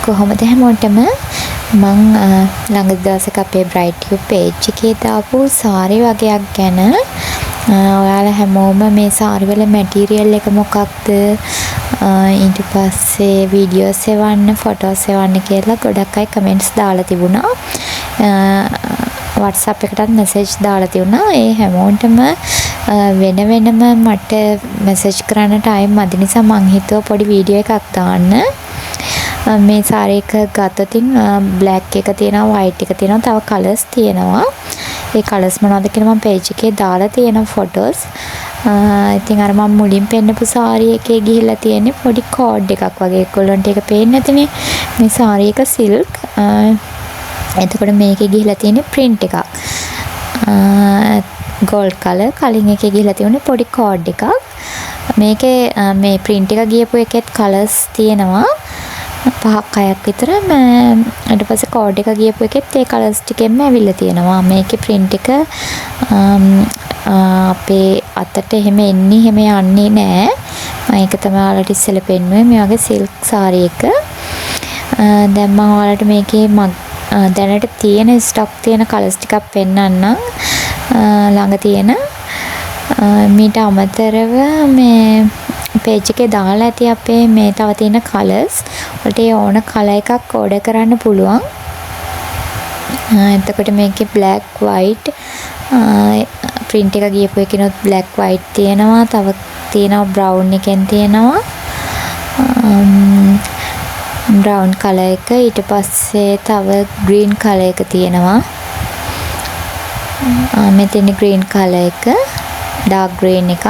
කොහොමද හැමෝටම මං ළඟ දවසක අපේ BrightTube page එකේ දාපු සාරි වගයක් ගැන ඔයාලා හැමෝම මේ සාරි වල මැටීරියල් එක මොකක්ද ඊට පස්සේ වීඩියෝස් එවන්න ෆොටෝස් එවන්න කියලා ගොඩක් අය කමෙන්ට්ස් දාලා තිබුණා. WhatsApp එකටත් මැසේජ් දාලා තිබුණා. ඒ හැමෝටම වෙන වෙනම මට මැසේජ් කරන්න ටයිම් මදි නිසා මං හිතුවා පොඩි වීඩියෝ එකක් දාන්න. මේ සාරි එක ගත්තොතින් බ්ලැක් එක තියෙනවා, වයිට් එක තියෙනවා, තව කලර්ස් තියෙනවා. ඒ කලර්ස් මොනවද කියලා මම page එකේ දාලා තියෙනවා ෆොටෝස්. ඉතින් අර මම මුලින් පෙන්නපු සාරි එකේ ගිහිල්ලා තියෙන්නේ පොඩි කෝඩ් එකක් වගේ. ඒගොල්ලන්ට ඒක පේන්නේ නැතිනේ. මේ සාරි එක සිල්ක්. එතකොට මේකේ ගිහිල්ලා තියෙන්නේ print එකක්. gold color. කලින් එකේ ගිහිල්ලා තියෙන්නේ පොඩි කෝඩ් එකක්. මේකේ මේ print එක ගියපු එකෙත් colors තියෙනවා. 5ක් 6ක් විතර. ඊට පස්සේ කෝඩ් එක ගියපු එකෙත් ඒ කලර්ස් ටිකෙන්ම ඇවිල්ලා තියෙනවා. මේකේ print එක අපේ අතට එහෙම යන්නේ නැහැ. මම ඒක තමයි ඔයාලට ඉස්සෙල්ලා පෙන්නුවේ. මේ වගේ සිල්ක් සාරි එක. දැන් මම ඔයාලට මේකේ දැනට තියෙන ස්ටොක් තියෙන කලර්ස් ටිකක් පෙන්නන්නම්. ළඟ තියෙන මීට අමතරව මේ page එකේ දාලා ඇති අපේ මේ තව තියෙන colors වලට ඕන color එකක් order කරන්න පුළුවන්. එතකොට මේකේ black white print එක ගියපු එකනොත් black white තියෙනවා. තව තියෙනවා brown එකෙන් තියෙනවා brown color එක. ඊට පස්සේ තව green color එක තියෙනවා. මෙතන green color එක, dark green එකක්.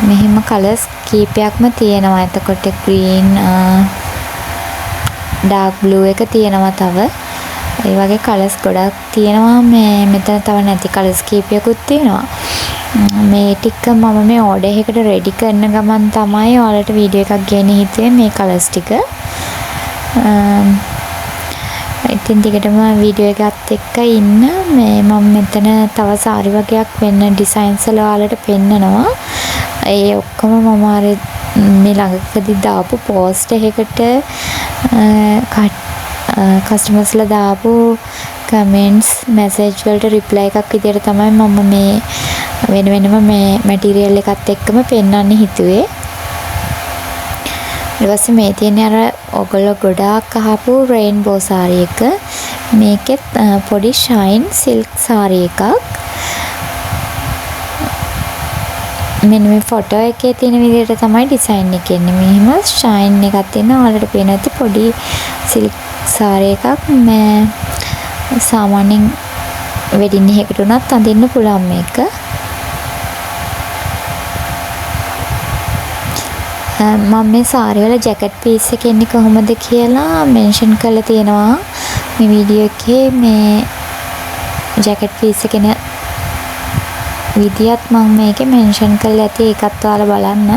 මෙහෙම කලර්ස් කීපයක්ම තියෙනවා. එතකොට green, dark blue එක තියෙනවා. තව ඒ වගේ කලර්ස් ගොඩක් තියෙනවා. මෙතන තව නැති කලර්ස් කීපයකුත් තියෙනවා. මේ ටික මම මේ ඕඩර් එකකට රෙඩි කරන ගමන් තමයි ඔයාලට වීඩියෝ එකක් ගේන්න හිතුවේ මේ කලර්ස් ටික. ඉතින් ටිකටම වීඩියෝ එකත් එක්ක ඉන්න. මම මෙතන තව සාරි වගේක් වෙන්න ඩිසයින්ස් වල ඔයාලට පෙන්නනවා. ඒ ඔක්කොම මම අර මේ ළඟකදී දාපු පෝස්ට් එකකට කස්ටමර්ස්ලා දාපු කමෙන්ට්ස් මැසේජ් වලට රිප්ලයි එකක් විදියට තමයි මම මේ වෙන වෙනම මේ මැටීරියල් එකත් එක්කම පෙන්වන්න හිතුවේ. ඊට පස්සේ මේ තියෙන්නේ අර ඔයගොල්ලෝ ගොඩාක් අහපු රේන්බෝ සාරි එක. මේකෙත් පොඩි ෂයින් සිල්ක් සාරි එකක්. මෙන්න මේ ෆොටෝ එකේ තියෙන විදිහට තමයි ඩිසයින් එක එන්නේ. මෙහිම ෂයින් එකක් තියෙනවා. ඔයාලට පේන ඇති පොඩි සිල්ක් සාරි එකක්. මේ සාමාන්‍යයෙන් වෙඩින් එකකට උනත් අඳින්න පුළුවන් මේක. මම මේ සාරි වල ජැකට් පීස් එක එන්නේ කොහොමද කියලා මෙන්ෂන් කරලා තියෙනවා මේ වීඩියෝ එකේ. මේ ජැකට් පීස් එක එන විදියත් මම මේකේ මෙන්ෂන් කරලා ඇති. ඒකත් ඔයාලා බලන්න.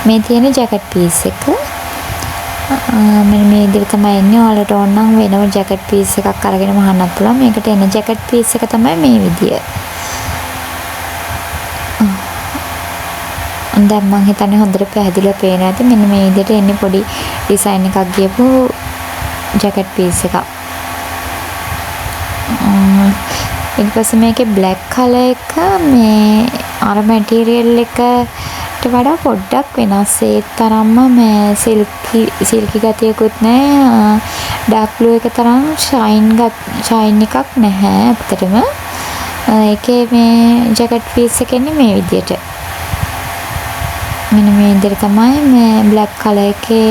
මේ තියෙන ජැකට් පීස් එක මෙන්න මේ විදිහට තමයි එන්නේ. ඔයාලට ඕන නම් වෙනම ජැකට් පීස් එකක් අරගෙන මහන්නත් පුළුවන්. මේකට එන ජැකට් පීස් එක තමයි මේ විදිය. දැන් මම හිතන්නේ හොඳට පැහැදිලිව පේන ඇති. මෙන්න මේ විදිහට එන්නේ පොඩි ඩිසයින් එකක් ගියපු ජැකට් පීස් එකක්. ඊට පස්සේ මේකේ black color එක මේ අර මැටීරියල් එකට වඩා පොඩ්ඩක් වෙනස්. ඒ තරම්ම මේ සිල්කි ගතියකුත් නැහැ. dark blue එක තරම් ෂයින් එකක් නැහැ ඇත්තටම. ඒකේ මේ ජැකට් පීස් එක එන්නේ මේ විදිහට. මෙන්න මේ විදිහට තමයි මේ black color එකේ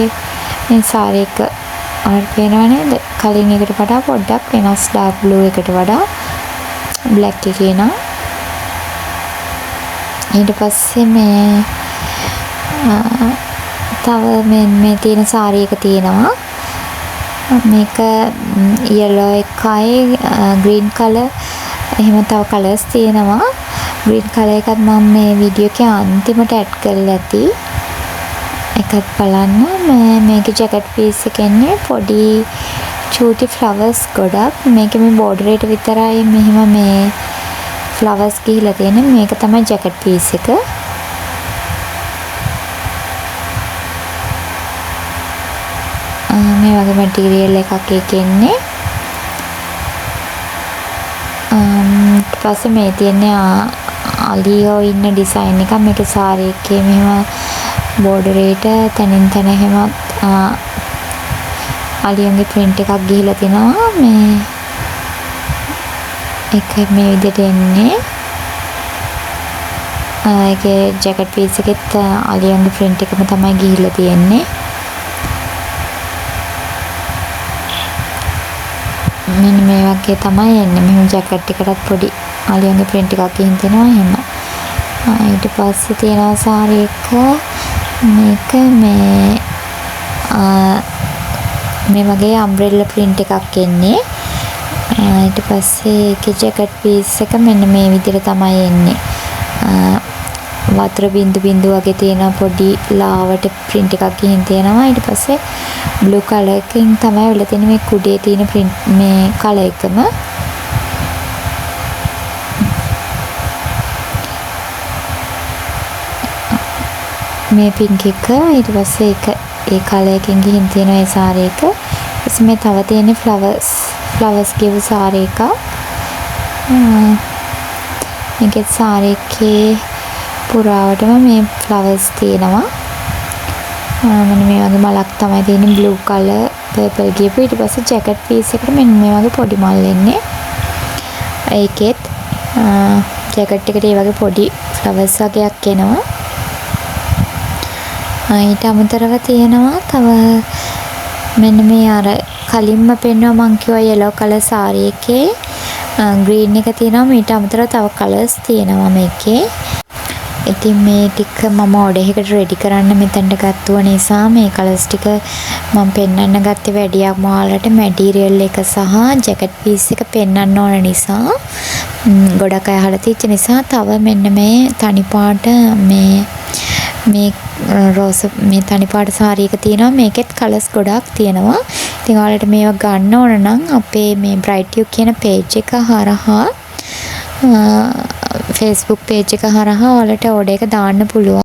මේ සාරි එක ඔයාලට පේනව නේද? කලින් එකට වඩා පොඩ්ඩක් වෙනස්. dark blue එකට වඩා black එකේ නම්. ඊට පස්සේ මේ තව මේ තියෙන සාරි එක තියෙනවා. මේක yellow එකයි green color එහෙම තව colors තියෙනවා. green color එකත් මම මේ වීඩියෝ එකේ අන්තිමට ඇඩ් කරලා ඇති. එකත් බලන්න. මේකේ ජැකට් පීස් එක එන්නේ පොඩි චූටි ෆ්ලවර්ස් ගොඩක්. මේකේ මේ බෝඩර් එකට විතරයි මෙහිම මේ ෆ්ලවර්ස් ගිහිලා තියෙන්නේ. මේක තමයි ජැකට් පීස් එක. මේ වගේ මැටීරියල් එකක් ඒකෙන්නේ. ඊට පස්සේ මේ තියෙන්නේ අලියෝ ඉන්න ඩිසයින් එක. මේකේ සාරි එකේ මෙහෙම බෝඩරේට තනින් තන එහෙම අලියන්ගේ print එකක් ගිහිලා තිනවා. මේ එක මේ විදිහට එන්නේ. ඒකේ ජැකට් පීස් එකෙත් අලියන්ගේ print එකම තමයි ගිහිලා තියෙන්නේ. මෙන්න මේ වගේ තමයි එන්නේ. මෙහෙම ජැකට් එකටත් පොඩි අලියන්ගේ print එකක් ගිහින් තිනවා එහෙම. ඊට පස්සේ තියෙනවා සාරි එක. මේක මේ වගේ අම්බ්‍රෙල්ලා print එකක් එන්නේ. ඊට පස්සේ ඒකේ ජැකට් පීස් එක මෙන්න මේ විදිහට තමයි එන්නේ. වතුර බින්දු බින්දු වගේ තියෙන පොඩි ලාවට print එකක් ගිහින් තියෙනවා. ඊට පස්සේ blue color එකකින් තමයි වෙලා තියෙන්නේ මේ කුඩේ තියෙන print මේ color එකම. මේ pink එක ඊට පස්සේ ඒ color එකකින් ගිහින් තියෙන ඒ සාරි එක. ඊට මේ තව තියෙන flowers කියපු සාරි එක. මේකේ සාරි එකේ පුරාවටම මේ flowers තියෙනවා. මෙන්න මේ වගේ මලක් තමයි තියෙන්නේ blue color purple කියපු. ඊට පස්සේ jacket piece එකට මෙන්න මේ වගේ පොඩි මල් එන්නේ. ඒකෙත් jacket එකට මේ වගේ පොඩි flowers වගේක් එනවා. ඊට අමතරව තියෙනවා තව මෙන්න මේ අර කලින්ම පෙන්වුවා මං කිව්වා yellow color saree එකේ green එක තියෙනවා. ඊට අමතරව තව colors තියෙනවා මේකේ. ඉතින් මේ ටික මම order එකකට ready කරන්න මෙතනට ගත්තුව නිසා මේ colors ටික මම පෙන්වන්න ගත්තේ වැඩියක් ඔයාලට material එක සහ jacket piece එක පෙන්වන්න ඕන නිසා ගොඩක් අය අහලා තියච්ච නිසා තව මෙන්න මේ තනි පාට මේ රෝස මේ තනි පාට සාරි එක තියෙනවා. මේකෙත් කලර්ස් ගොඩක් තියෙනවා. ඉතින් ඔයාලට මේවා ගන්න ඕන නම් අපේ මේ Bright You කියන page එක හරහා Facebook page එක හරහා ඔයාලට order එක දාන්න පුළුවන්.